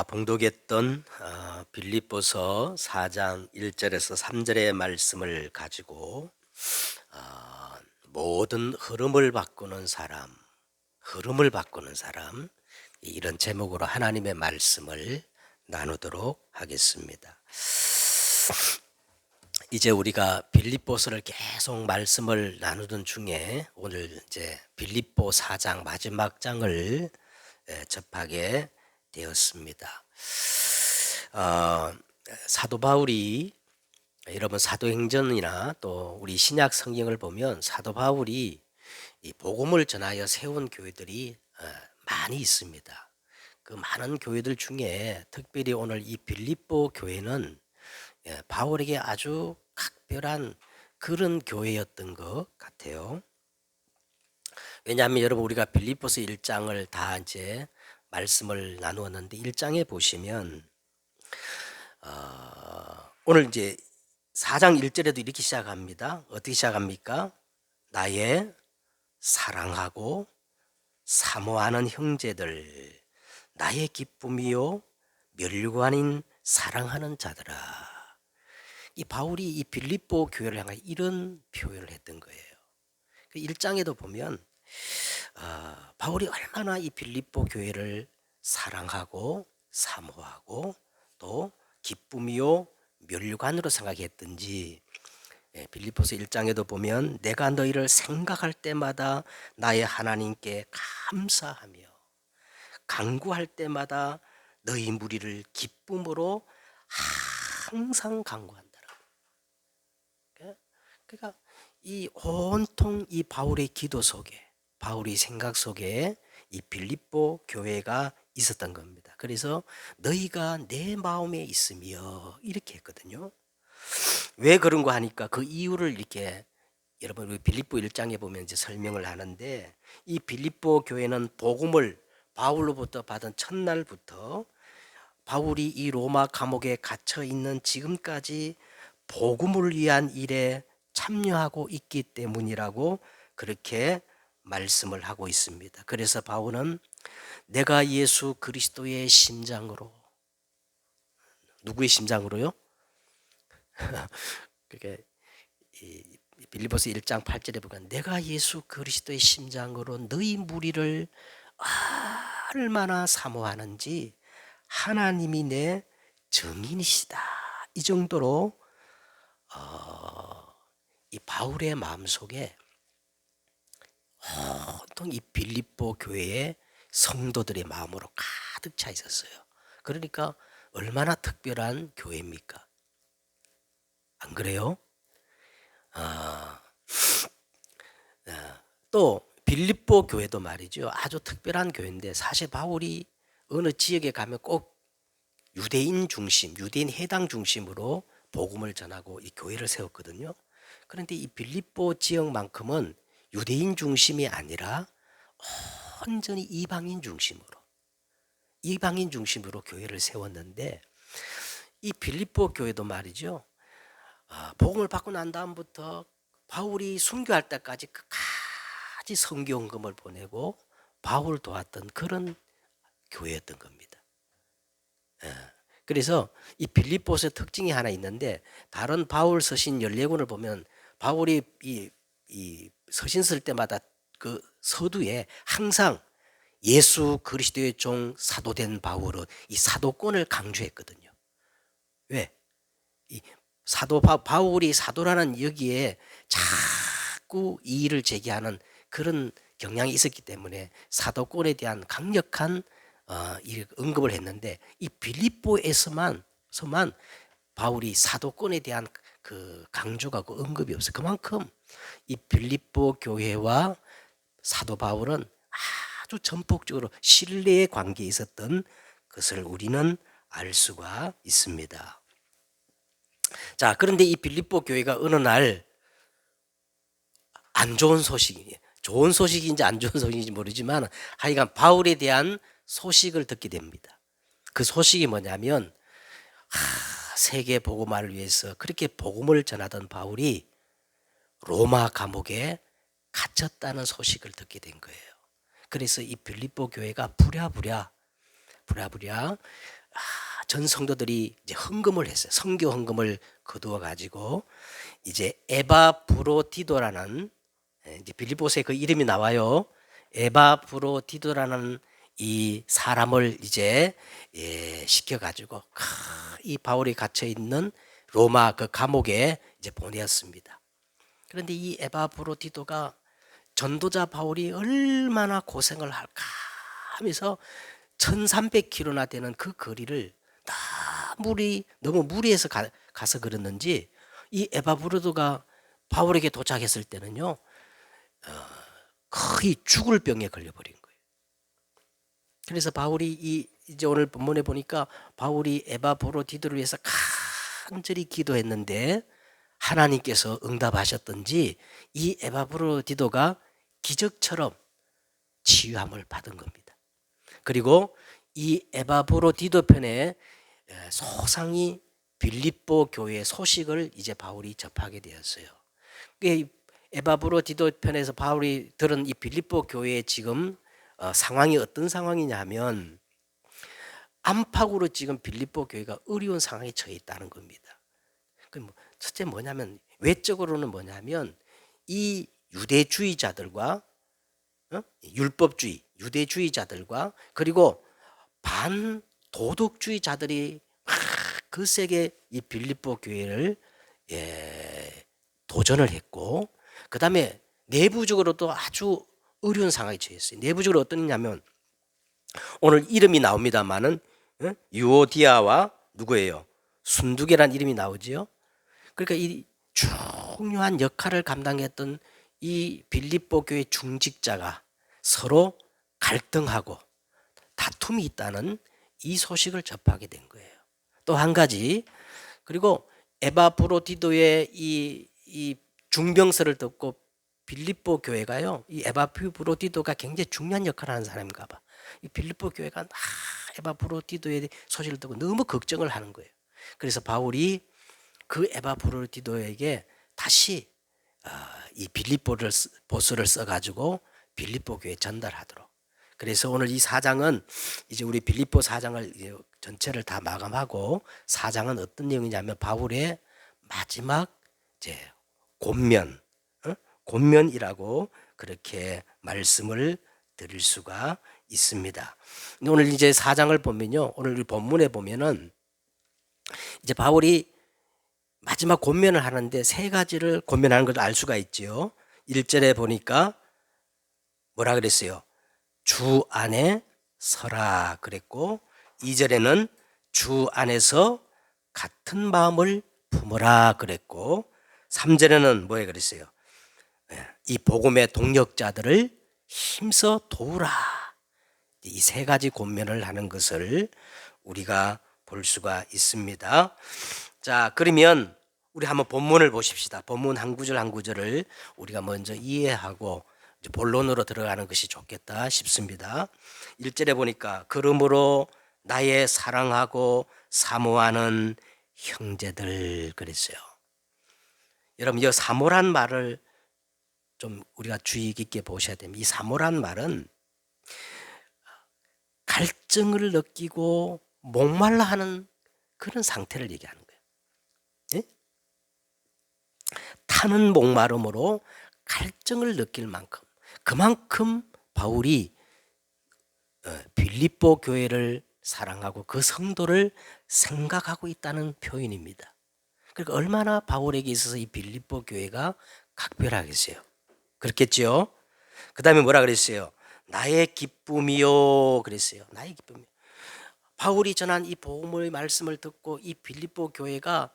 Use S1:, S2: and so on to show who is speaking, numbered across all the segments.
S1: 봉독했던 빌립보서 4장 1절에서 3절의 말씀을 가지고 모든 흐름을 바꾸는 사람 이런 제목으로 하나님의 말씀을 나누도록 하겠습니다. 이제 우리가 빌립보서를 계속 말씀을 나누던 중에 오늘 이제 빌립보 4장 마지막 장을 접하게 되었습니다. 사도 바울이 여러분 사도행전이나 또 우리 신약 성경을 보면 사도 바울이 이 복음을 전하여 세운 교회들이 많이 있습니다. 그 많은 교회들 중에 특별히 오늘 이 빌립보 교회는 바울에게 아주 각별한 그런 교회였던 것 같아요. 왜냐하면 여러분 우리가 빌립보서 1장을 다 이제 말씀을 나누었는데 1장에 보시면 오늘 이제 4장 1절에도 이렇게 시작합니다. 어떻게 시작합니까? 나의 사랑하고 사모하는 형제들, 나의 기쁨이요 멸류관인 사랑하는 자들아. 이 바울이 이 빌립보 교회를 향해 이런 표현을 했던 거예요. 그 1장에도 보면 바울이 얼마나 이 빌립보 교회를 사랑하고 사모하고 또 기쁨이요 멸류관으로 생각했던지 빌립보서 1장에도 보면 내가 너희를 생각할 때마다 나의 하나님께 감사하며 간구할 때마다 너희 무리를 기쁨으로 항상 간구한다라. 그러니까 이 온통 이 바울의 기도 속에 바울의 생각 속에 이 빌립보 교회가 있었던 겁니다. 그래서 너희가 내 마음에 있으며 이렇게 했거든요. 왜 그런 거 하니까 그 이유를 이렇게 여러분 우리 빌립보 1장에 보면 이제 설명을 하는데 이 빌립보 교회는 복음을 바울로부터 받은 첫날부터 바울이 이 로마 감옥에 갇혀 있는 지금까지 복음을 위한 일에 참여하고 있기 때문이라고 그렇게 말씀을 하고 있습니다. 그래서 바울은 내가 예수 그리스도의 심장으로 누구의 심장으로요? 그게 이 빌립보서 1장 8절에 보면 내가 예수 그리스도의 심장으로 너희 무리를 얼마나 사모하는지 하나님이 내 증인이시다. 이 정도로 이 바울의 마음속에 온통 이 빌립보 교회의 성도들의 마음으로 가득 차 있었어요. 그러니까 얼마나 특별한 교회입니까? 안 그래요? 또 빌립보 교회도 말이죠. 아주 특별한 교회인데 사실 바울이 어느 지역에 가면 꼭 유대인 중심, 유대인 해당 중심으로 복음을 전하고 이 교회를 세웠거든요. 그런데 이 빌립보 지역만큼은 유대인 중심이 아니라 온전히 이방인 중심으로 교회를 세웠는데 이 빌립보 교회도 말이죠. 복음을 받고 난 다음부터 바울이 순교할 때까지 끝까지 성경금을 보내고 바울을 도왔던 그런 교회였던 겁니다. 그래서 이 빌립보서의 특징이 하나 있는데 다른 바울 서신 14권을 보면 바울이 이 서신 쓸 때마다 그 서두에 항상 예수 그리스도의 종 사도된 바울은 이 사도권을 강조했거든요. 왜? 이 바울이 사도라는 여기에 자꾸 이의를 제기하는 그런 경향이 있었기 때문에 사도권에 대한 강력한 언급을 했는데 이 빌립보에서만 바울이 사도권에 대한 그 강조가 그 언급이 없어요. 그만큼 이 빌립보 교회와 사도 바울은 아주 전폭적으로 신뢰의 관계에 있었던 것을 우리는 알 수가 있습니다. 자, 그런데 이 빌립보 교회가 어느 날 안 좋은 소식이, 좋은 소식인지 안 좋은 소식인지 모르지만 하여간 바울에 대한 소식을 듣게 됩니다. 그 소식이 뭐냐면 세계 복음화를 위해서 그렇게 복음을 전하던 바울이 로마 감옥에 갇혔다는 소식을 듣게 된 거예요. 그래서 이 빌립보 교회가 부랴부랴 부랴부랴 전 성도들이 이제 헌금을 했어요. 선교 헌금을 거두어 가지고 이제 에바브로디도라는 이제 빌립보서에 그 이름이 나와요. 에바브로디도라는 이 사람을 이제 시켜 가지고 이 바울이 갇혀 있는 로마 그 감옥에 이제 보내었습니다. 그런데 이 에바브로디도가 전도자 바울이 얼마나 고생을 할까 하면서 1300km나 되는 그 거리를 너무 무리해서 가서 그랬는지 이 에바브로도가 바울에게 도착했을 때는요 거의 죽을 병에 걸려버린 거예요. 그래서 바울이 이제 오늘 본문에 보니까 바울이 에바브로디도를 위해서 간절히 기도했는데 하나님께서 응답하셨던지 이 에바브로디도가 기적처럼 치유함을 받은 겁니다. 그리고 이 에바브로디도 편에 소상히 빌립보 교회의 소식을 이제 바울이 접하게 되었어요. 에바브로디도 편에서 바울이 들은 이 빌립보 교회의 지금 상황이 어떤 상황이냐 하면 안팎으로 지금 빌립보 교회가 어려운 상황에 처해 있다는 겁니다. 첫째 뭐냐면 외적으로는 뭐냐면 이 유대주의자들과 율법주의 유대주의자들과 그리고 반도덕주의자들이 거세게 이 빌립보 교회를 도전을 했고 그 다음에 내부적으로도 아주 어려운 상황에 처했어요. 내부적으로 어떠냐면 오늘 이름이 나옵니다만은 유오디아와 누구예요? 순두계란 이름이 나오지요. 그러니까 이 중요한 역할을 감당했던 이 빌립보 교회 중직자가 서로 갈등하고 다툼이 있다는 이 소식을 접하게 된 거예요. 또 한 가지 그리고 에바브로디도의 이 중병설을 듣고 빌립보 교회가요. 이 에바브로디도가 굉장히 중요한 역할을 하는 사람인가 봐. 이 빌립보 교회가 에바브로디도의 소식을 듣고 너무 걱정을 하는 거예요. 그래서 바울이 그 에바브로디도에게 다시 이 빌립보서를 써가지고 빌립보 교회에 전달하도록. 그래서 오늘 이 4장은 이제 우리 빌립보 4장을 전체를 다 마감하고 4장은 어떤 내용이냐면 바울의 마지막 이제 권면이라고 그렇게 말씀을 드릴 수가 있습니다. 오늘 이제 4장을 보면요, 오늘 본문에 보면은 이제 바울이 마지막 권면을 하는데 세 가지를 권면하는 걸 알 수가 있죠. 1절에 보니까 뭐라 그랬어요? 주 안에 서라 그랬고 2절에는 주 안에서 같은 마음을 품어라 그랬고 3절에는 뭐에 그랬어요? 이 복음의 동력자들을 힘써 도우라. 이 세 가지 권면을 하는 것을 우리가 볼 수가 있습니다. 자, 그러면 우리 한번 본문을 보십시다. 본문 한 구절 한 구절을 우리가 먼저 이해하고 본론으로 들어가는 것이 좋겠다 싶습니다. 1절에 보니까 그러므로 나의 사랑하고 사모하는 형제들 그랬어요. 여러분 이 사모란 말을 좀 우리가 주의 깊게 보셔야 됩니다. 이 사모란 말은 갈증을 느끼고 목말라 하는 그런 상태를 얘기하는 거예요. 예? 타는 목마름으로 갈증을 느낄 만큼 그만큼 바울이 빌립보 교회를 사랑하고 그 성도를 생각하고 있다는 표현입니다. 그러니까 얼마나 바울에게 있어서 이 빌립보 교회가 각별하겠어요. 그렇겠죠? 그 다음에 뭐라 그랬어요? 나의 기쁨이요 그랬어요. 나의 기쁨이요. 바울이 전한 이 복음의 말씀을 듣고 이 빌립보 교회가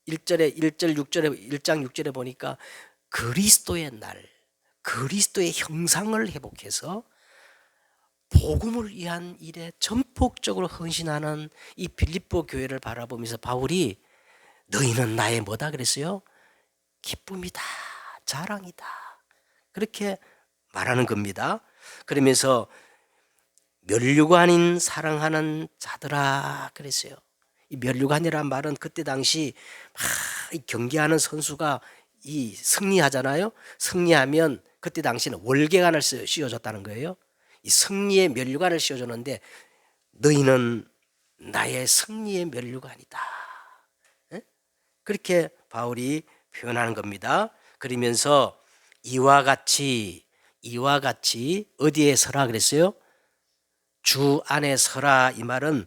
S1: 1절 6절에 1장 6절에 보니까 그리스도의 날, 그리스도의 형상을 회복해서 복음을 위한 일에 전폭적으로 헌신하는 이 빌립보 교회를 바라보면서 바울이 너희는 나의 뭐다 그랬어요? 기쁨이다, 자랑이다. 그렇게 말하는 겁니다. 그러면서 면류관인 사랑하는 자들아 그랬어요. 이 면류관이란 말은 그때 당시 경기하는 선수가 이 승리하잖아요. 승리하면 그때 당시는 월계관을 씌워줬다는 거예요. 이 승리의 면류관을 씌워줬는데 너희는 나의 승리의 면류관이다. 그렇게 바울이 표현하는 겁니다. 그러면서 이와 같이 어디에 서라 그랬어요? 주 안에 서라. 이 말은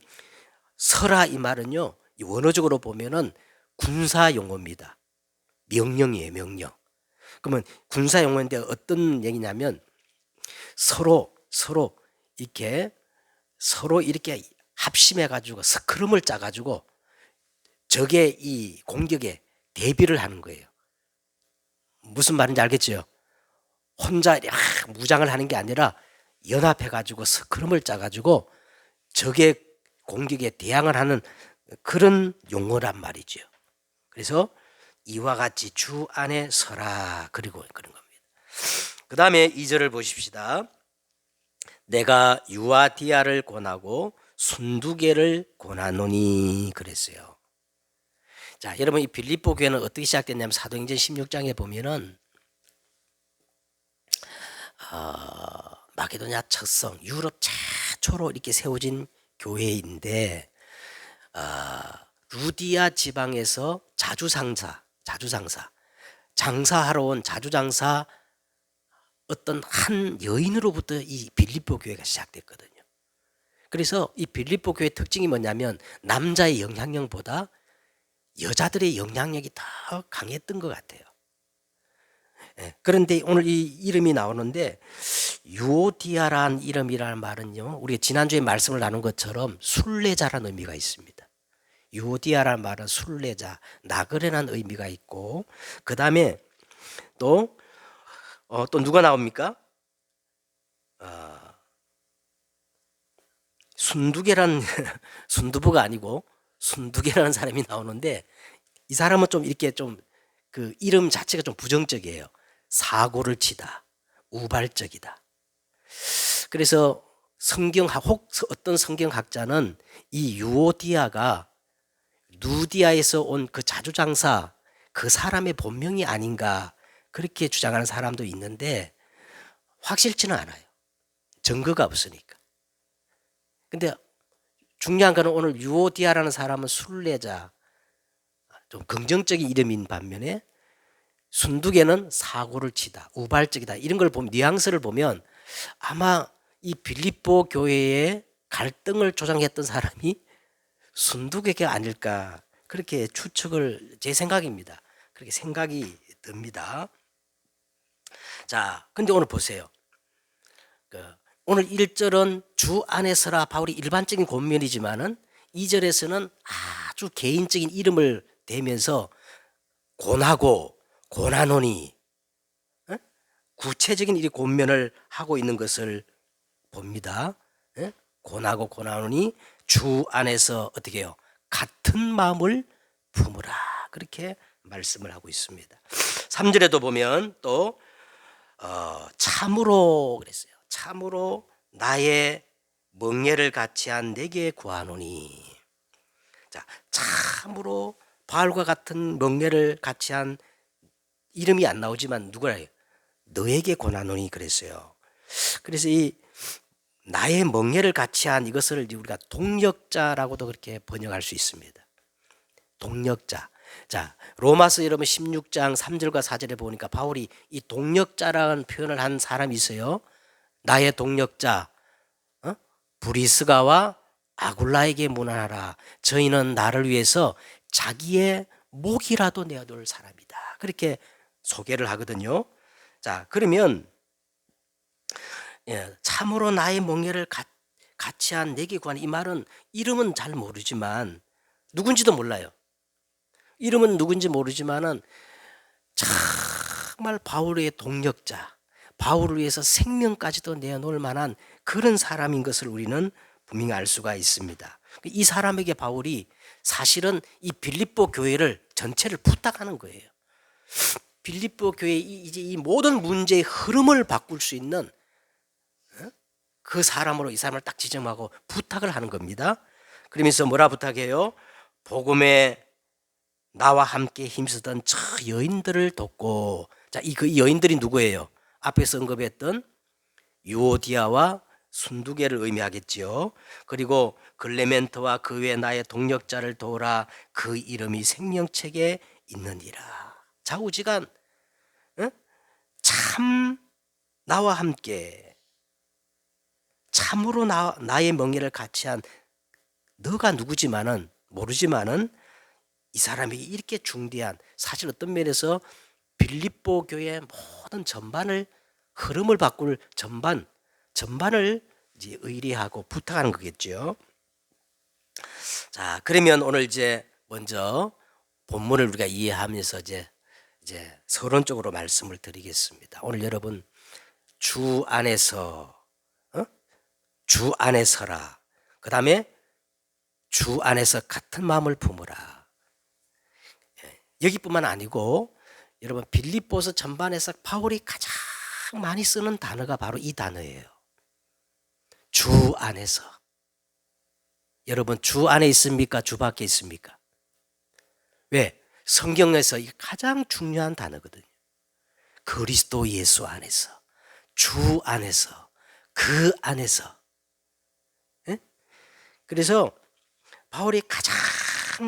S1: 서라 이 말은요, 원어적으로 보면은 군사 용어입니다. 명령이에요, 명령. 그러면 군사 용어인데 어떤 얘기냐면 서로 이렇게 합심해 가지고 스크럼을 짜 가지고 적의 이 공격에 대비를 하는 거예요. 무슨 말인지 알겠죠? 혼자 무장을 하는 게 아니라 연합해 가지고 스크럼을 짜 가지고 적의 공격에 대항을 하는 그런 용어란 말이죠. 그래서 이와 같이 주 안에 서라. 그리고 그런 겁니다. 그 다음에 2절을 보십시다. 내가 유아디아를 권하고 순두개를 권하노니 그랬어요. 자, 여러분 이 빌립보 교회는 어떻게 시작됐냐면 사도행전 16장에 보면은 마게도냐 첫성 유럽 최초로 이렇게 세워진 교회인데 루디아 지방에서 장사하러 온 자주장사 어떤 한 여인으로부터 이 빌립보 교회가 시작됐거든요. 그래서 이 빌립보 교회 특징이 뭐냐면 남자의 영향력보다 여자들의 영향력이 더 강했던 것 같아요. 그런데 오늘 이 이름이 나오는데 유오디아란 이름이라는 말은요, 우리가 지난주에 말씀을 나눈 것처럼 순례자라는 의미가 있습니다. 유오디아라는 말은 순례자, 나그네라는 의미가 있고, 그 다음에 또 누가 나옵니까? 순두개란 순두부가 아니고 순두개라는 사람이 나오는데 이 사람은 좀 이렇게 좀 그 이름 자체가 좀 부정적이에요. 사고를 치다, 우발적이다. 그래서 어떤 성경학자는 이 유오디아가 누디아에서 온 그 자주장사 그 사람의 본명이 아닌가 그렇게 주장하는 사람도 있는데 확실치는 않아요. 증거가 없으니까. 근데 중요한 거는 오늘 유오디아라는 사람은 순례자, 좀 긍정적인 이름인 반면에 순두개는 사고를 치다, 우발적이다 이런 걸 보면 뉘앙스를 보면 아마 이 빌립보 교회의 갈등을 조장했던 사람이 순두개가 아닐까 그렇게 추측을 제 생각입니다. 그렇게 생각이 듭니다. 자, 근데 오늘 보세요. 오늘 1절은 주 안에 서라 바울이 일반적인 권면이지만은 2절에서는 아주 개인적인 이름을 대면서 권하고 권하노니 구체적인 이 권면을 하고 있는 것을 봅니다. 권하고 권하노니 주 안에서 어떻게 해요? 같은 마음을 품으라. 그렇게 말씀을 하고 있습니다. 3절에도 보면 또 참으로 그랬어요. 참으로 나의 멍에를 같이한 내게 구하노니. 자, 참으로 바울과 같은 멍에를 같이한 이름이 안 나오지만 누구래요? 너에게 권하노니 그랬어요. 그래서 이 나의 멍에를 같이한 이것을 우리가 동력자라고도 그렇게 번역할 수 있습니다. 동력자. 자, 로마서 여러분 16장 3절과 4절에 보니까 바울이 이 동력자라는 표현을 한 사람이 있어요. 나의 동력자 브리스가와 아굴라에게 문안하라. 저희는 나를 위해서 자기의 목이라도 내어둘 사람이다. 그렇게 소개를 하거든요. 자, 그러면 참으로 나의 멍에를 같이한 내게 구한 이 말은 이름은 잘 모르지만 누군지도 몰라요. 이름은 누군지 모르지만은 정말 바울의 동력자, 바울을 위해서 생명까지도 내어놓을 만한 그런 사람인 것을 우리는 분명히 알 수가 있습니다. 이 사람에게 바울이 사실은 이 빌립보 교회를 전체를 부탁하는 거예요. 빌립보 교회 이제 이 모든 문제의 흐름을 바꿀 수 있는 그 사람으로 이 사람을 딱 지정하고 부탁을 하는 겁니다. 그러면서 뭐라 부탁해요? 복음에 나와 함께 힘쓰던 저 여인들을 돕고. 자, 이 여인들이 누구예요? 앞에서 언급했던 유오디아와 순두개를 의미하겠지요. 그리고 글레멘트와 그 외 나의 동력자를 도우라. 그 이름이 생명책에 있느니라. 좌우지간 참 나와 함께 참으로 나의 멍에를 같이 한 너가 누구지만은 모르지만은 이 사람에게 이렇게 중대한, 사실 어떤 면에서 빌립보 교회의 모든 전반을, 흐름을 바꿀 전반을 이제 의뢰하고 부탁하는 거겠죠. 자, 그러면 오늘 이제 먼저 본문을 우리가 이해하면서 이제 서론적으로 말씀을 드리겠습니다. 오늘 여러분 주 안에서 주 안에서라. 그다음에 주 안에서 같은 마음을 품으라. 여기뿐만 아니고 여러분 빌립보서 전반에서 바울이 가장 많이 쓰는 단어가 바로 이 단어예요. 주 안에서. 여러분 주 안에 있습니까? 주 밖에 있습니까? 왜? 성경에서 이게 가장 중요한 단어거든요. 그리스도 예수 안에서, 주 안에서, 그 안에서. 예? 그래서 바울이 가장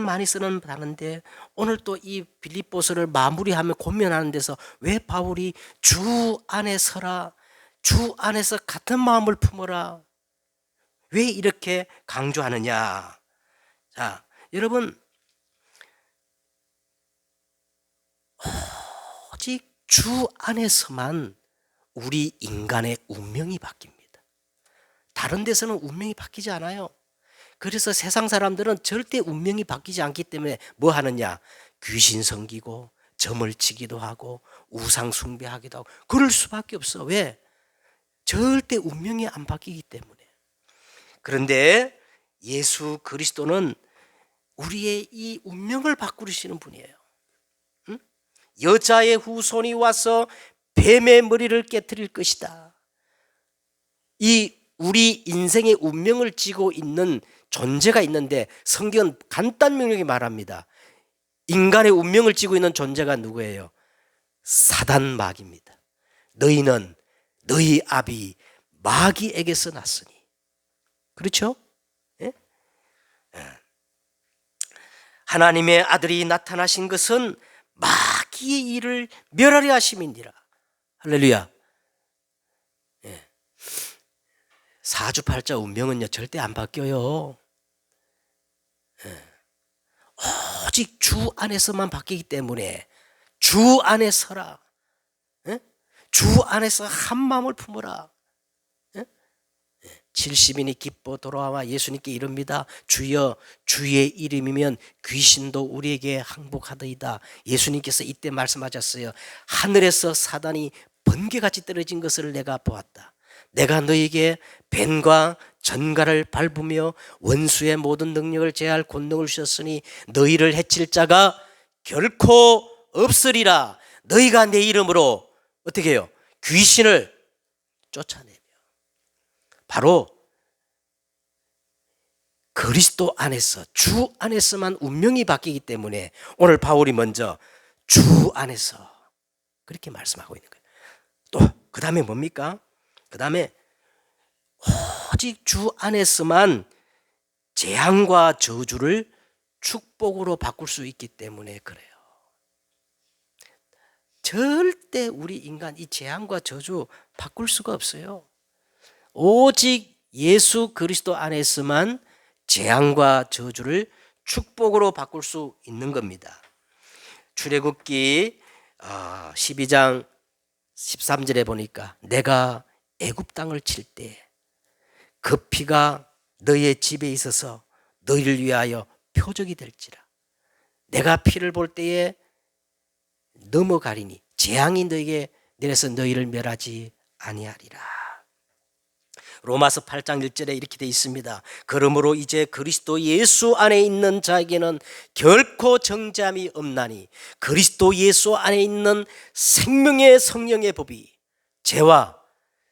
S1: 많이 쓰는 단어인데 오늘 또 이 빌립보서를 마무리하며 고민하는 데서 왜 바울이 주 안에 서라, 주 안에서 같은 마음을 품어라, 왜 이렇게 강조하느냐. 자, 여러분 오직 주 안에서만 우리 인간의 운명이 바뀝니다. 다른 데서는 운명이 바뀌지 않아요. 그래서 세상 사람들은 절대 운명이 바뀌지 않기 때문에 뭐 하느냐? 귀신 섬기고 점을 치기도 하고 우상 숭배하기도 하고 그럴 수밖에 없어. 왜? 절대 운명이 안 바뀌기 때문에. 그런데 예수 그리스도는 우리의 이 운명을 바꾸시는 분이에요. 응? 여자의 후손이 와서 뱀의 머리를 깨트릴 것이다. 이 우리 인생의 운명을 쥐고 있는 존재가 있는데 성경은 간단 명료하게 말합니다. 인간의 운명을 쥐고 있는 존재가 누구예요? 사단 마귀입니다. 너희는 너희 아비 마귀에게서 났으니. 그렇죠? 예? 하나님의 아들이 나타나신 것은 마귀의 일을 멸하려 하심이니라. 할렐루야. 예. 사주팔자 운명은요 절대 안 바뀌어요. 오직 주 안에서만 바뀌기 때문에 주 안에 서라. 주 안에서 한 마음을 품어라. 70인이 기뻐 돌아와 예수님께 이릅니다. 주여, 주의 이름이면 귀신도 우리에게 항복하더이다. 예수님께서 이때 말씀하셨어요. 하늘에서 사단이 번개같이 떨어진 것을 내가 보았다. 내가 너에게 뱀과 전갈을 밟으며 원수의 모든 능력을 제할 권능을 주셨으니 너희를 해칠 자가 결코 없으리라. 너희가 내 이름으로 어떻게 해요? 귀신을 쫓아내며. 바로 그리스도 안에서, 주 안에서만 운명이 바뀌기 때문에 오늘 바울이 먼저 주 안에서 그렇게 말씀하고 있는 거예요. 또 그 다음에 뭡니까? 그 다음에 오직 주 안에서만 재앙과 저주를 축복으로 바꿀 수 있기 때문에 그래요. 절대 우리 인간 이 재앙과 저주 바꿀 수가 없어요. 오직 예수 그리스도 안에서만 재앙과 저주를 축복으로 바꿀 수 있는 겁니다. 출애굽기 12장 13절에 보니까 내가 애굽 땅을 칠 때 그 피가 너의 집에 있어서 너희를 위하여 표적이 될지라. 내가 피를 볼 때에 넘어가리니 재앙이 너에게 내려서 너희를 멸하지 아니하리라. 로마서 8장 1절에 이렇게 되어 있습니다. 그러므로 이제 그리스도 예수 안에 있는 자에게는 결코 정죄함이 없나니 그리스도 예수 안에 있는 생명의 성령의 법이 죄와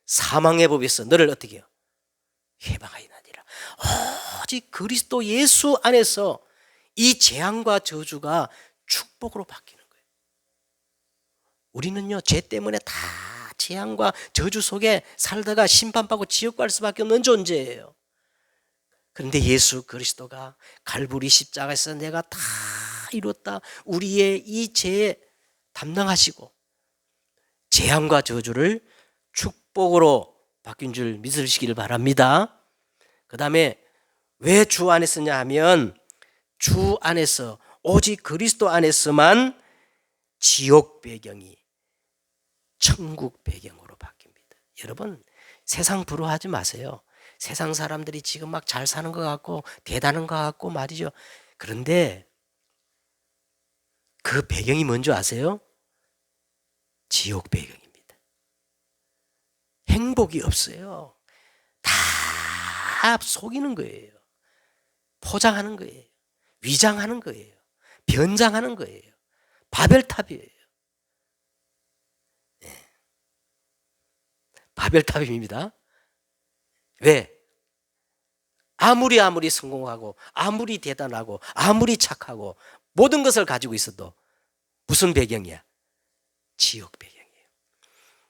S1: 사망의 법에서 너를 어떻게 해요? 해방하이나니라. 오직 그리스도 예수 안에서 이 재앙과 저주가 축복으로 바뀌는 거예요. 우리는요 죄 때문에 다 재앙과 저주 속에 살다가 심판받고 지옥 갈 수밖에 없는 존재예요. 그런데 예수 그리스도가 갈보리 십자가에서 내가 다 이뤘다, 우리의 이 죄 담당하시고 재앙과 저주를 축복으로 바뀐 줄 믿으시기를 바랍니다. 그 다음에 왜 주 안에 쓰냐 하면, 주 안에서, 오직 그리스도 안에서만 지옥 배경이 천국 배경으로 바뀝니다. 여러분, 세상 부러워하지 마세요. 세상 사람들이 지금 막 잘 사는 것 같고 대단한 것 같고 말이죠. 그런데 그 배경이 뭔지 아세요? 지옥 배경입니다. 행복이 없어요. 다 속이는 거예요. 포장하는 거예요. 위장하는 거예요. 변장하는 거예요. 바벨탑이에요. 네. 바벨탑입니다. 왜? 아무리 성공하고 아무리 대단하고 아무리 착하고 모든 것을 가지고 있어도 무슨 배경이야? 지옥 배경이에요.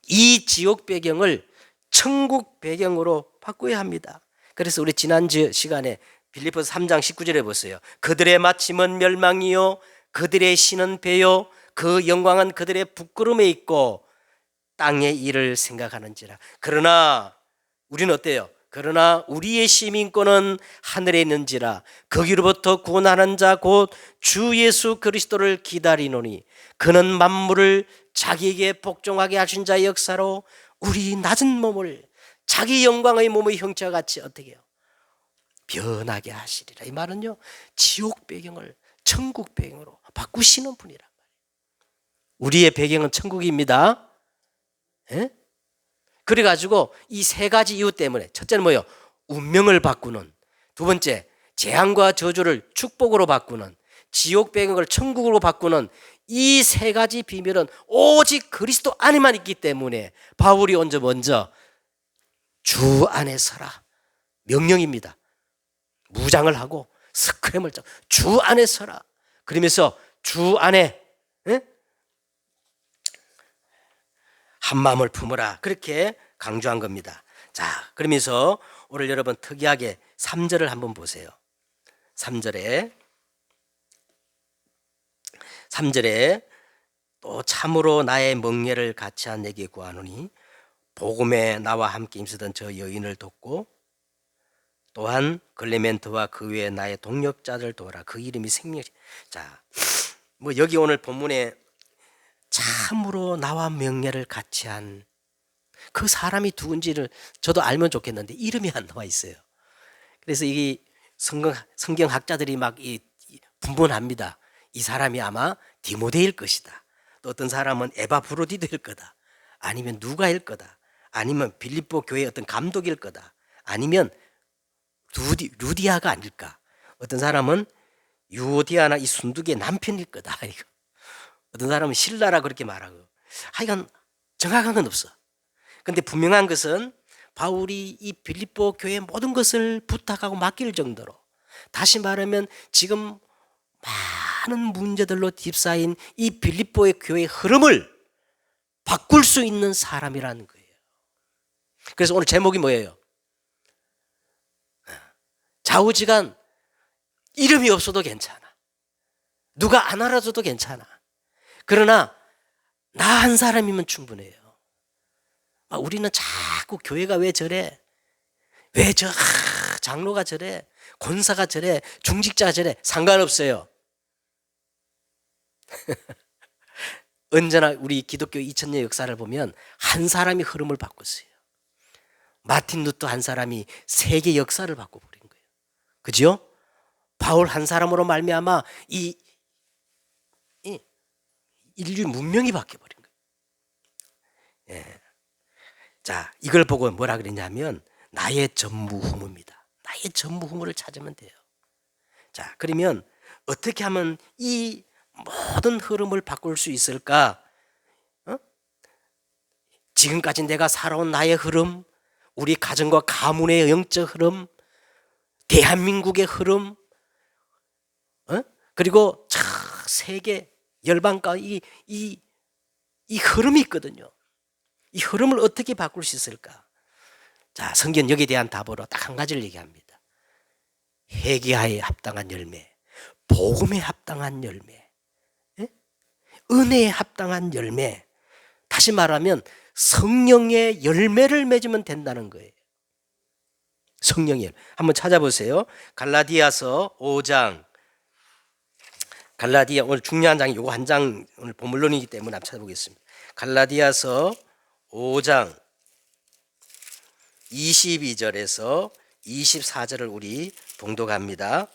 S1: 이 지옥 배경을 천국 배경으로 바꿔야 합니다. 그래서 우리 지난주 시간에 빌립보서 3장 19절에 보세요. 그들의 마침은 멸망이요 그들의 신은 배요 그 영광은 그들의 부끄러움에 있고 땅의 일을 생각하는지라. 그러나 우리는 어때요? 그러나 우리의 시민권은 하늘에 있는지라. 거기로부터 구원하는 자 곧 주 예수 그리스도를 기다리노니 그는 만물을 자기에게 복종하게 하신 자의 역사로 우리 낮은 몸을 자기 영광의 몸의 형체와 같이 어떻게 해요? 변하게 하시리라. 이 말은요, 지옥 배경을 천국 배경으로 바꾸시는 분이란 말이에요. 우리의 배경은 천국입니다. 예? 그래가지고 이 세 가지 이유 때문에, 첫째는 뭐예요? 운명을 바꾸는, 두 번째 재앙과 저주를 축복으로 바꾸는, 지옥 배경을 천국으로 바꾸는 이 세 가지 비밀은 오직 그리스도 안에만 있기 때문에 바울이 먼저 주 안에 서라 명령입니다. 무장을 하고 스크램을 짜고 주 안에 서라. 그러면서 주 안에 한 마음을 품으라, 그렇게 강조한 겁니다. 자, 그러면서 오늘 여러분 특이하게 3절을 한번 보세요. 3절에 또 참으로 나의 멍에를 같이 한 내게 구하노니 복음에 나와 함께 힘쓰던 저 여인을 돕고 또한 글레멘트와 그 외에 나의 동역자들 도와라. 그 이름이 생명이. 자, 뭐 여기 오늘 본문에 참으로 나와 명예를 같이 한 그 사람이 누군지를 저도 알면 좋겠는데 이름이 안 나와 있어요. 그래서 이 성경학자들이 막 분분합니다. 이 사람이 아마 디모데일 것이다. 또 어떤 사람은 에바브로디도일 거다. 아니면 누가일 거다. 아니면 빌립보 교회의 어떤 감독일 거다. 아니면 루디아가 아닐까. 어떤 사람은 유오디아나 이 순두기의 남편일 거다. 어떤 사람은 신라라 그렇게 말하고. 하여간 정확한 건 없어. 근데 분명한 것은 바울이 이 빌립보 교회의 모든 것을 부탁하고 맡길 정도로, 다시 말하면 지금 많은 문제들로 휩싸인 이 빌립보의 교회의 흐름을 바꿀 수 있는 사람이라는 거예요. 그래서 오늘 제목이 뭐예요? 좌우지간 이름이 없어도 괜찮아. 누가 안 알아줘도 괜찮아. 그러나 나 한 사람이면 충분해요. 우리는 자꾸 교회가 왜 저래? 왜 저 장로가 저래? 권사가 저래? 중직자가 저래? 상관없어요. 언제나 우리 기독교 2000년 역사를 보면 한 사람이 흐름을 바꿨어요. 마틴 루터 한 사람이 세계 역사를 바꿔버린 거예요. 그죠? 바울 한 사람으로 말미암아 이 인류 문명이 바뀌어버린 거예요. 예. 자, 이걸 보고 뭐라 그랬냐면 나의 전무후무입니다. 나의 전무후무를 찾으면 돼요. 자, 그러면 어떻게 하면 이 모든 흐름을 바꿀 수 있을까? 지금까지 내가 살아온 나의 흐름, 우리 가정과 가문의 영적 흐름, 대한민국의 흐름, 그리고 세계 열방과 이 흐름이 있거든요. 이 흐름을 어떻게 바꿀 수 있을까? 자, 성경 여기에 대한 답으로 딱 한 가지를 얘기합니다. 회개하에 합당한 열매, 복음에 합당한 열매, 예? 은혜에 합당한 열매. 다시 말하면 성령의 열매를 맺으면 된다는 거예요. 성령의 한번 찾아보세요. 갈라디아서 5장. 갈라디아 오늘 중요한 장이 요거 한 장 오늘 본문론이기 때문에 한번 찾아보겠습니다. 갈라디아서 5장 22절에서 24절을 우리 봉독합니다.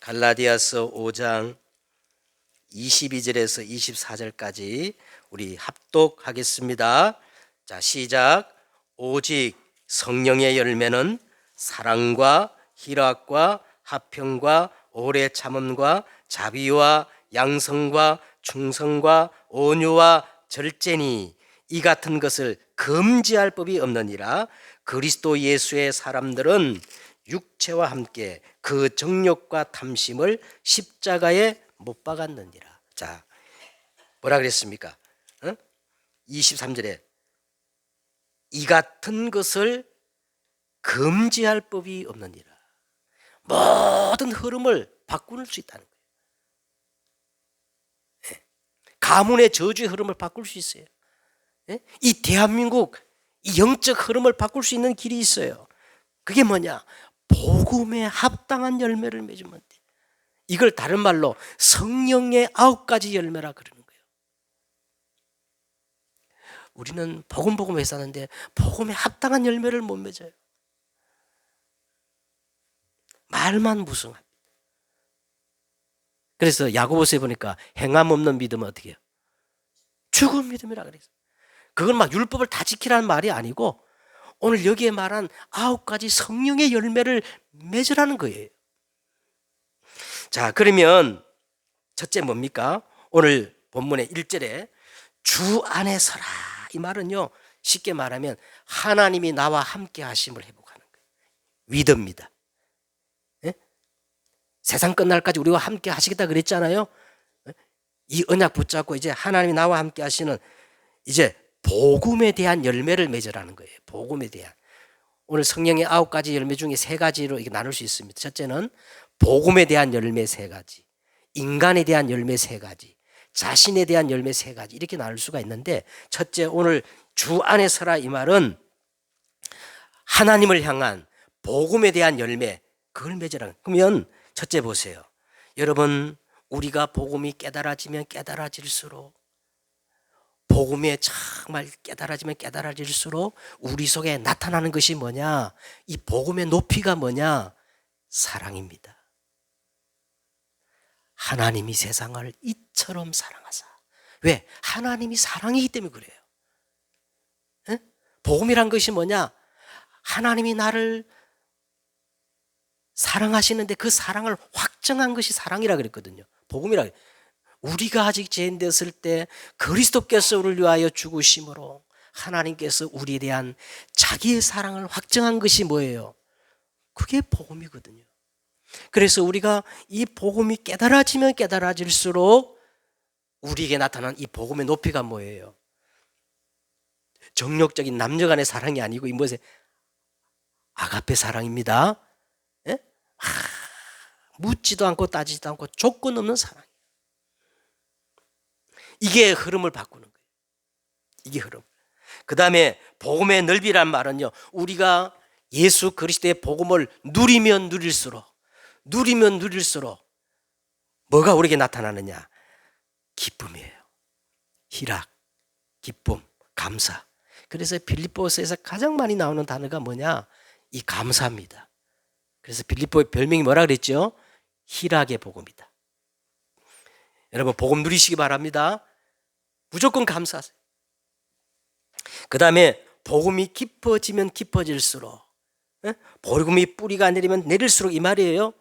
S1: 갈라디아서 5장 22절에서 24절까지 우리 합독하겠습니다. 자, 시작. 오직 성령의 열매는 사랑과 희락과 화평과 오래 참음과 자비와 양성과 충성과 온유와 절제니 이 같은 것을 금지할 법이 없느니라. 그리스도 예수의 사람들은 육체와 함께 그 정욕과 탐심을 십자가에 못 박았느니라. 자, 뭐라 그랬습니까? 23절에 이 같은 것을 금지할 법이 없느니라. 모든 흐름을 바꿀 수 있다는 거예요. 가문의 저주의 흐름을 바꿀 수 있어요. 이 대한민국 이 영적 흐름을 바꿀 수 있는 길이 있어요. 그게 뭐냐? 복음에 합당한 열매를 맺으면 돼. 이걸 다른 말로 성령의 9가지 열매라 그러는 거예요. 우리는 복음 왜 사는데 복음에 합당한 열매를 못 맺어요. 말만 무성합니다. 그래서 야고보서에 보니까 행함 없는 믿음은 어떻게 해요? 죽은 믿음이라 그랬어요. 그건 막 율법을 다 지키라는 말이 아니고 오늘 여기에 말한 9가지 성령의 열매를 맺으라는 거예요. 자, 그러면 첫째 뭡니까? 오늘 본문의 1절에 주 안에 서라. 이 말은요, 쉽게 말하면 하나님이 나와 함께 하심을 회복하는 거예요. 위드입니다. 세상 끝날까지 우리와 함께 하시겠다 그랬잖아요. 이 언약 붙잡고 이제 하나님이 나와 함께 하시는 이제 복음에 대한 열매를 맺으라는 거예요. 복음에 대한. 오늘 성령의 9가지 열매 중에 3가지로 이게 나눌 수 있습니다. 첫째는 복음에 대한 열매 3가지, 인간에 대한 열매 3가지, 자신에 대한 열매 3가지 이렇게 나눌 수가 있는데 첫째 오늘 주 안에 서라 이 말은 하나님을 향한 복음에 대한 열매 그걸 맺으라. 그러면 첫째 보세요. 여러분 우리가 복음이 깨달아지면 깨달아질수록 복음에 정말 깨달아지면 깨달아질수록 우리 속에 나타나는 것이 뭐냐? 이 복음의 높이가 뭐냐? 사랑입니다. 하나님이 세상을 이처럼 사랑하사. 왜? 하나님이 사랑이기 때문에 그래요. 에? 복음이란 것이 뭐냐? 하나님이 나를 사랑하시는데 그 사랑을 확정한 것이 사랑이라 그랬거든요. 복음이라. 우리가 아직 죄인 되었을 때 그리스도께서 우리를 위하여 죽으심으로 하나님께서 우리에 대한 자기의 사랑을 확정한 것이 뭐예요? 그게 복음이거든요. 그래서 우리가 이 복음이 깨달아지면 깨달아질수록 우리에게 나타난 이 복음의 높이가 뭐예요? 정욕적인 남녀 간의 사랑이 아니고 이 무엇의 아가페 사랑입니다. 예? 묻지도 않고 따지지도 않고 조건 없는 사랑. 이게 흐름을 바꾸는 거예요. 이게 흐름. 그 다음에 복음의 넓이란 말은요, 우리가 예수 그리스도의 복음을 누리면 누릴수록 뭐가 우리에게 나타나느냐? 기쁨이에요. 희락, 기쁨, 감사. 그래서 빌립보서에서 가장 많이 나오는 단어가 뭐냐? 이 감사입니다. 그래서 빌립보의 별명이 뭐라 그랬죠? 희락의 복음이다. 여러분 복음 누리시기 바랍니다. 무조건 감사하세요. 그 다음에 복음이 깊어지면 깊어질수록, 복음이 뿌리가 내리면 내릴수록 이 말이에요.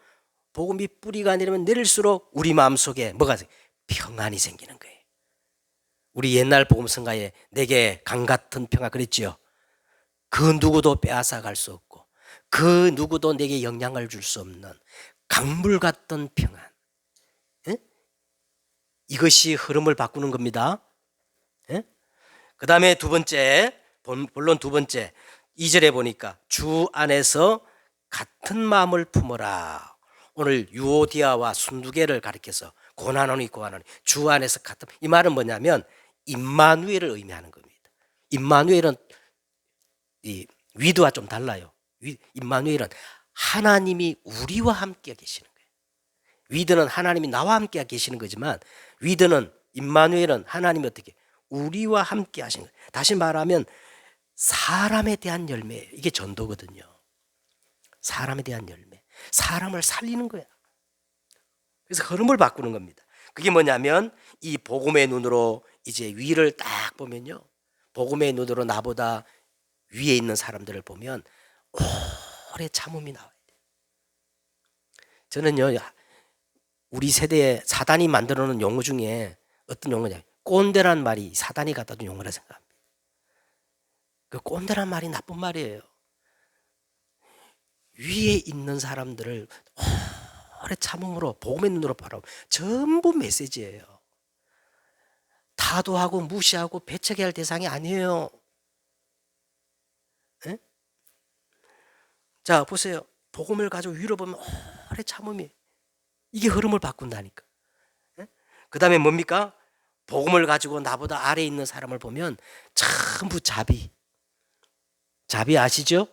S1: 복음이 뿌리가 내리면 내릴수록 우리 마음속에 뭐가 평안이 생기는 거예요. 우리 옛날 복음성가에 내게 강 같은 평화 그랬죠. 그 누구도 빼앗아 갈 수 없고 그 누구도 내게 영향을 줄 수 없는 강물 같던 평안. 이것이 흐름을 바꾸는 겁니다. 그 다음에 두 번째, 본론 두 번째, 2절에 보니까 주 안에서 같은 마음을 품어라. 오늘 유오디아와 순두개를 가리켜서 고난원이 고난원이 주 안에서 같은, 이 말은 뭐냐면 임마누엘을 의미하는 겁니다. 임마누엘은 이 위드와 좀 달라요. 임마누엘은 하나님이 우리와 함께 계시는 거예요. 위드는 하나님이 나와 함께 계시는 거지만 위드는 임마누엘은 하나님이 어떻게 우리와 함께 하시는 거예요. 다시 말하면 사람에 대한 열매예요. 이게 전도거든요. 사람에 대한 열매. 사람을 살리는 거야. 그래서 흐름을 바꾸는 겁니다. 그게 뭐냐면 이 복음의 눈으로 이제 위를 딱 보면요. 복음의 눈으로 나보다 위에 있는 사람들을 보면 오래 참음이 나와야 돼요. 저는요, 우리 세대에 사단이 만들어 놓은 용어 중에 어떤 용어냐, 꼰대란 말이 사단이 갖다 준 용어라 생각합니다. 그 꼰대란 말이 나쁜 말이에요. 위에 있는 사람들을 오래 참음으로 복음의 눈으로 바라보면 전부 메시지예요. 타도하고 무시하고 배척해야 할 대상이 아니에요. 에? 자, 보세요. 복음을 가지고 위로 보면 오래 참음이, 이게 흐름을 바꾼다니까. 그 다음에 뭡니까? 복음을 가지고 나보다 아래에 있는 사람을 보면 전부 자비. 자비 아시죠?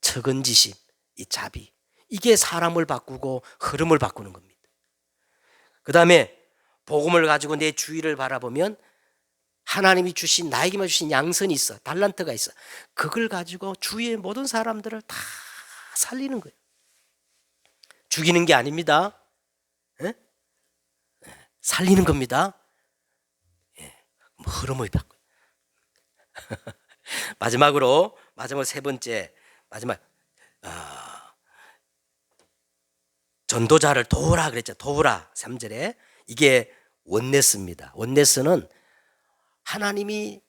S1: 측은지심, 이 자비. 이게 사람을 바꾸고 흐름을 바꾸는 겁니다. 그 다음에 복음을 가지고 내 주위를 바라보면 하나님이 주신, 나에게만 주신 양선이 있어. 달란트가 있어. 그걸 가지고 주위의 모든 사람들을 다 살리는 거예요. 죽이는 게 아닙니다. 에? 살리는 겁니다. 흐름을 바꿔. 마지막 세 번째, 전도자를 도우라 그랬죠. 도우라 3절에. 이게 원네스입니다. 원네스는 하나님이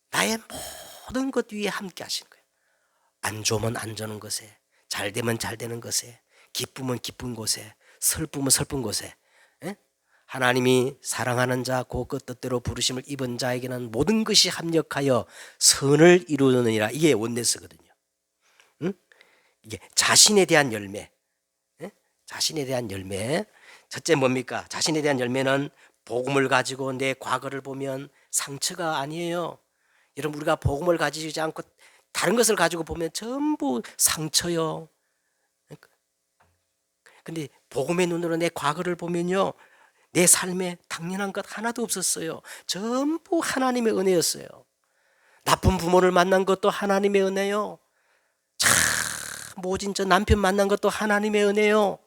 S1: 나의 모든 것 위에 함께 하시는 거예요. 안 좋으면 안 좋은 것에, 잘 되면 잘 되는 것에, 기쁘면 기쁜 곳에, 슬프면 슬픈 곳에, 하나님이 사랑하는 자, 그 뜻대로 부르심을 입은 자에게는 모든 것이 합력하여 선을 이루느니라. 이게 원네스거든요. 이게 자신에 대한 열매. 자신에 대한 열매. 첫째 뭡니까? 자신에 대한 열매는 복음을 가지고 내 과거를 보면 상처가 아니에요. 여러분, 우리가 복음을 가지지 않고 다른 것을 가지고 보면 전부 상처요. 근데 복음의 눈으로 내 과거를 보면요, 내 삶에 당연한 것 하나도 없었어요. 전부 하나님의 은혜였어요. 나쁜 부모를 만난 것도 하나님의 은혜요. 참 모진 저 남편 만난 것도 하나님의 은혜요.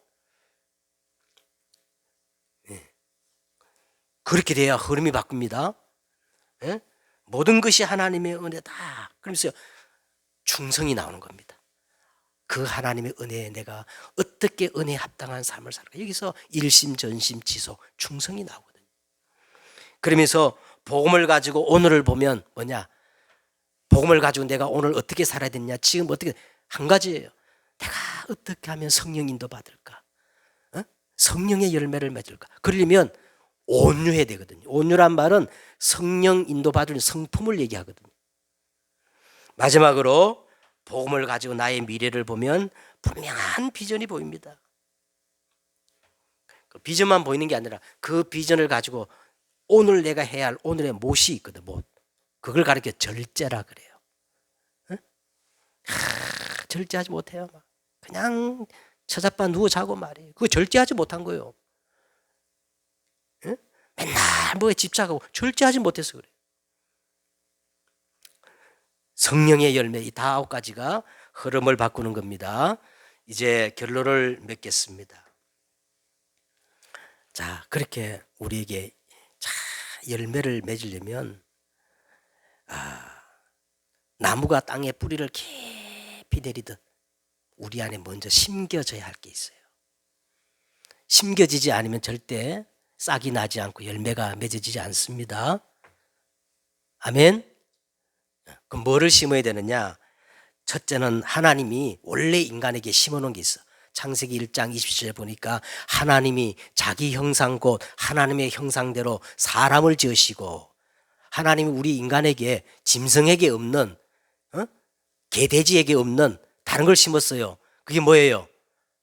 S1: 그렇게 돼야 흐름이 바뀝니다. 모든 것이 하나님의 은혜다. 그러면서 충성이 나오는 겁니다. 그 하나님의 은혜에 내가 어떻게 은혜에 합당한 삶을 살까? 여기서 일심, 전심, 지속, 충성이 나오거든요. 그러면서 복음을 가지고 오늘을 보면 뭐냐? 복음을 가지고 내가 오늘 어떻게 살아야 되냐? 지금 어떻게, 한 가지예요. 내가 어떻게 하면 성령 인도 받을까? 성령의 열매를 맺을까? 그러려면 온유해야 되거든요. 온유란 말은 성령 인도 받을 성품을 얘기하거든요. 마지막으로 복음을 가지고 나의 미래를 보면 분명한 비전이 보입니다. 그 비전만 보이는 게 아니라 그 비전을 가지고 오늘 내가 해야 할 오늘의 못이 있거든. 못. 그걸 가리켜 절제라 그래요. 절제하지 못해요. 그냥 처자빠 누워 자고 말이에요. 그거 절제하지 못한 거예요. 맨날 뭐에 집착하고 절제하지 못해서 그래요. 성령의 열매, 이 9가지가 흐름을 바꾸는 겁니다. 이제 결론을 맺겠습니다. 자, 그렇게 우리에게 열매를 맺으려면 나무가 땅에 뿌리를 깊이 내리듯 우리 안에 먼저 심겨져야 할 게 있어요. 심겨지지 않으면 절대 싹이 나지 않고 열매가 맺어지지 않습니다. 아멘. 그럼 뭐를 심어야 되느냐? 첫째는 하나님이 원래 인간에게 심어놓은 게 있어. 창세기 1장 27절에 보니까 하나님이 자기 형상 곧 하나님의 형상대로 사람을 지으시고 하나님이 우리 인간에게, 짐승에게 없는, 개돼지에게 없는 다른 걸 심었어요. 그게 뭐예요?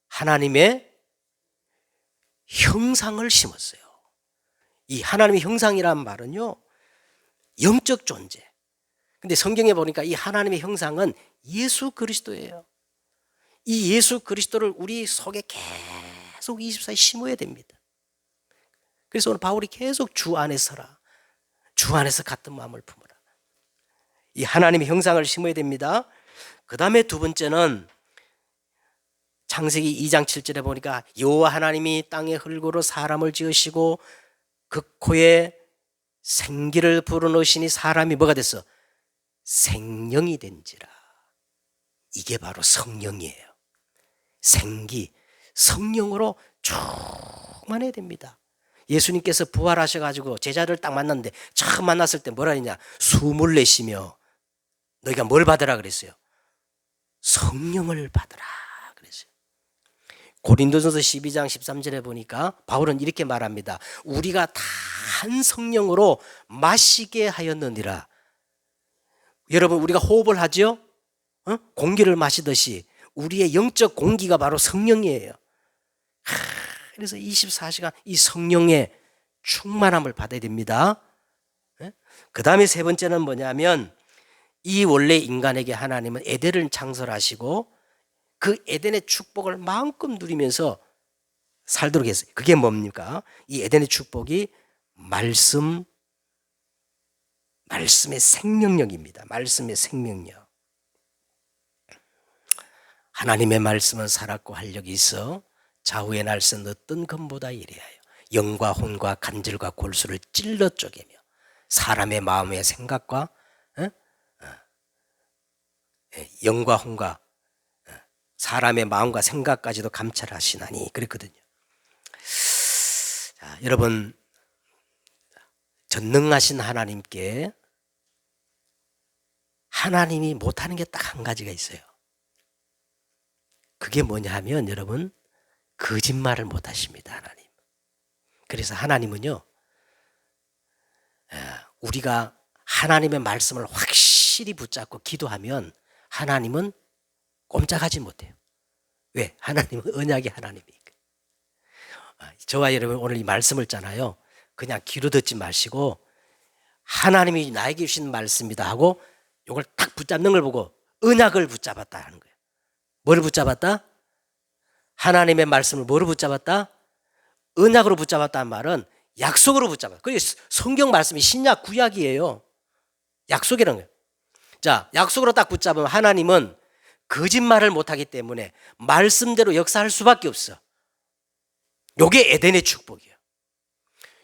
S1: 하나님의 형상을 심었어요. 이 하나님의 형상이란 말은요, 영적 존재. 근데 성경에 보니까 이 하나님의 형상은 예수 그리스도예요. 이 예수 그리스도를 우리 속에 계속 24시 심어야 됩니다. 그래서 오늘 바울이 계속 주 안에 서라. 주 안에서 같은 마음을 품어라. 이 하나님의 형상을 심어야 됩니다. 그 다음에 두 번째는 창세기 2장 7절에 보니까 여호와 하나님이 땅의 흙으로 사람을 지으시고 그 코에 생기를 불어넣으시니 사람이 뭐가 됐어? 생령이 된지라. 이게 바로 성령이에요. 생기, 성령으로 충만해야 됩니다. 예수님께서 부활하셔가지고 제자들 딱 만났는데 처음 만났을 때 뭐라 했냐? 숨을 내쉬며 너희가 뭘 받으라 그랬어요? 성령을 받으라 그랬어요. 고린도전서 12장 13절에 보니까 바울은 이렇게 말합니다. 우리가 다 한 성령으로 마시게 하였느니라. 여러분, 우리가 호흡을 하죠? 공기를 마시듯이 우리의 영적 공기가 바로 성령이에요. 그래서 24시간 이 성령의 충만함을 받아야 됩니다. 그 다음에 세 번째는 뭐냐면, 이 원래 인간에게 하나님은 에덴을 창설하시고 그 에덴의 축복을 마음껏 누리면서 살도록 했어요. 그게 뭡니까? 이 에덴의 축복이 말씀의 생명력입니다. 말씀의 생명력. 하나님의 말씀은 살았고 활력이 있어 좌우의 날선 어떤 검보다 이래하여 영과 혼과 간질과 골수를 찔러 쪼개며 사람의 마음의 생각과 영과 혼과 사람의 마음과 생각까지도 감찰하시나니 그랬거든요. 자, 여러분, 전능하신 하나님께 하나님이 못하는 게 딱 한 가지가 있어요. 그게 뭐냐 하면 여러분, 거짓말을 못하십니다. 하나님. 그래서 하나님은요, 우리가 하나님의 말씀을 확실히 붙잡고 기도하면 하나님은 꼼짝하지 못해요. 왜? 하나님은 언약의 하나님이니까. 저와 여러분 오늘 이 말씀을 잖아요. 그냥 귀로 듣지 마시고 하나님이 나에게 주신 말씀이다 하고 이걸 딱 붙잡는 걸 보고 언약을 붙잡았다 하는 거예요. 뭐를 붙잡았다? 하나님의 말씀을 뭐로 붙잡았다? 언약으로 붙잡았다는 말은 약속으로 붙잡았다. 그게 성경 말씀이 신약 구약이에요. 약속이라는 거예요. 자, 약속으로 딱 붙잡으면 하나님은 거짓말을 못하기 때문에 말씀대로 역사할 수밖에 없어. 요게 에덴의 축복이에요.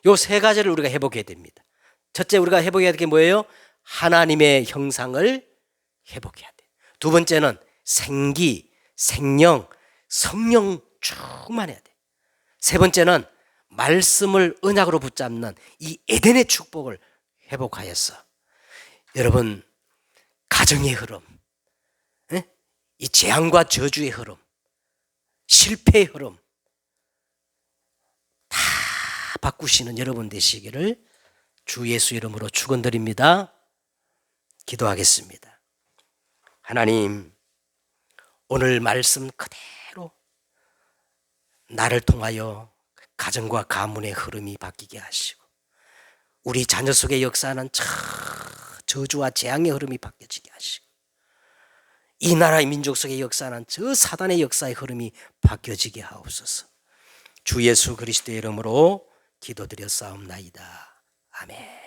S1: 요 세 가지를 우리가 회복해야 됩니다. 첫째, 우리가 회복해야 될 게 뭐예요? 하나님의 형상을 회복해야 돼. 두 번째는 생기, 생령, 성령 충만해야 돼. 세 번째는 말씀을 언약으로 붙잡는 이 에덴의 축복을 회복하였어. 여러분, 가정의 흐름, 이 재앙과 저주의 흐름, 실패의 흐름 다 바꾸시는 여러분 되시기를 주 예수 이름으로 축원드립니다. 기도하겠습니다. 하나님, 오늘 말씀 그대로 나를 통하여 가정과 가문의 흐름이 바뀌게 하시고 우리 자녀 속의 역사는 저주와 재앙의 흐름이 바뀌어지게 하시고 이 나라의 민족 속의 역사는 저 사단의 역사의 흐름이 바뀌어지게 하옵소서. 주 예수 그리스도의 이름으로 기도드렸사옵나이다. 아멘.